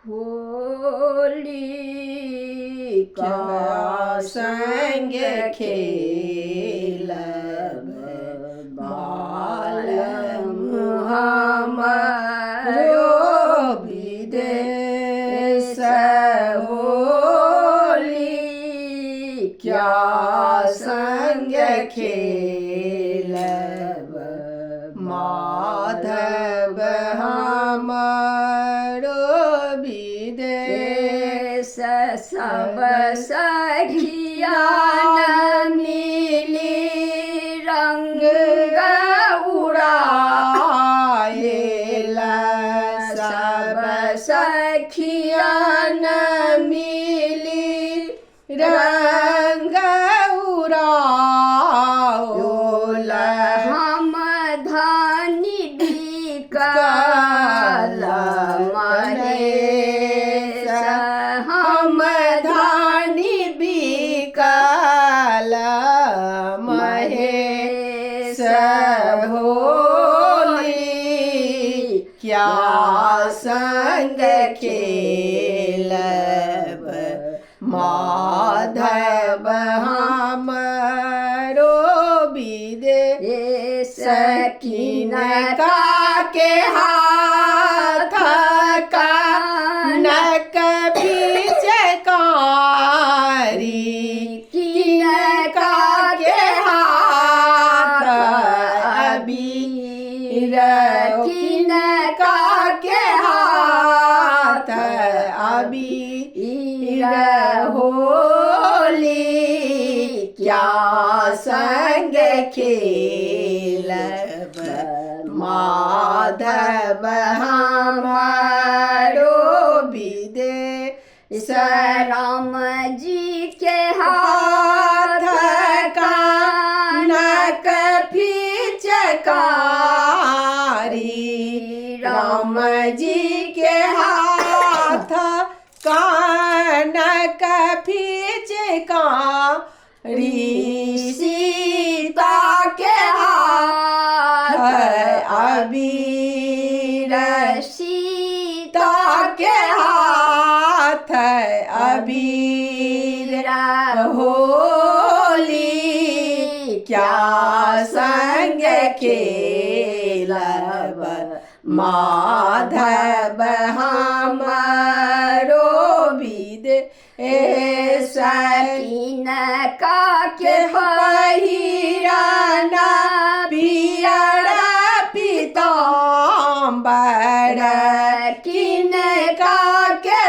होली का संग खेलब बालम हमारो विदेश होली क्या संग खेलब माधव हमारो विदेश सब सखिया मिली रंग उड़ाएला सब सखिया मिली रंग उड़ाओला हम धानी बिकल महेश हम धानी बिकल महेश होली क्या संग खेलब माधव हमारो विदेश किनका के हाथ कनक पिचकारी किनका के हाथ अबीर किनका के हाथ अबीर होली क्या संग खेलब माधव हमारो विदेश राम जी के हाथ कनक पिचकारी राम जी के हाथ कनक पिचकारी सीता के हाथ अबीर सीता के हाथ अबीर होली क्या संग खेलब माधव हमारो विदेश किनका के पहिराना पियर पीताम्बर किनका के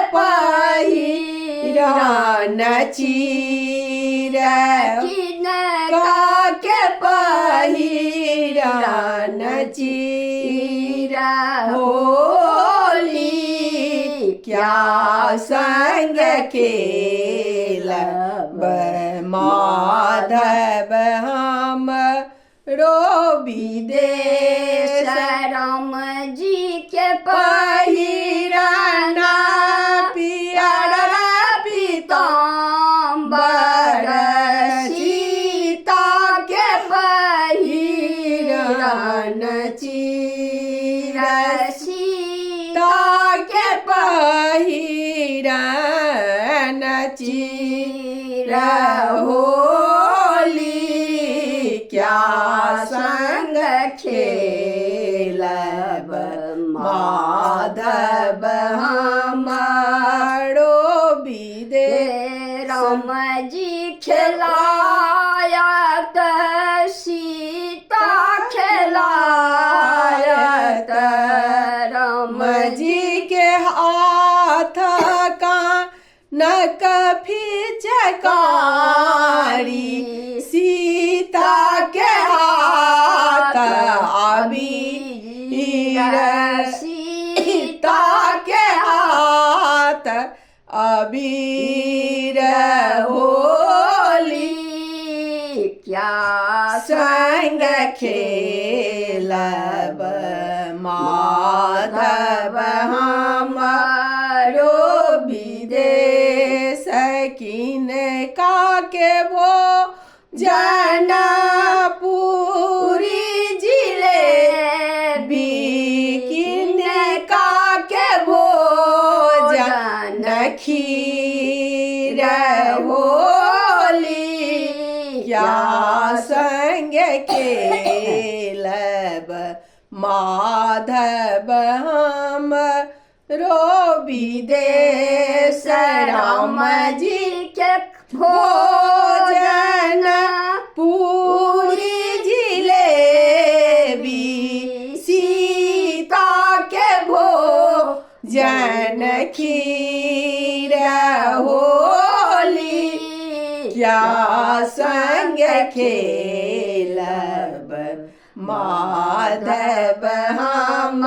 पहिराना चीर किनका के पहिराना चीर होली क्या संग खेलब माधव हमरो विदेश राम जी के पहिराना पियर पीताम्बर सीता के पहिराना चीर सीता के पहिराना चीर होली क्या संग खेलब माधव हमारो विदेश राम जी खिलायत सीता खिलायत राम जी के हाथ कनक पिचकारी सीता के हाथ अबीर सीता के हाथ अबीर होली क्या संग खेलब माधव हमारो विदेश किनका के वो जनपुरी जिलेबी किनका के भोजन खेलब माधव हम रो विदेश राम जी के भोजन पूरी जिलेबी सीता के भोजन खीर होली क्या संग खेलब माधव हम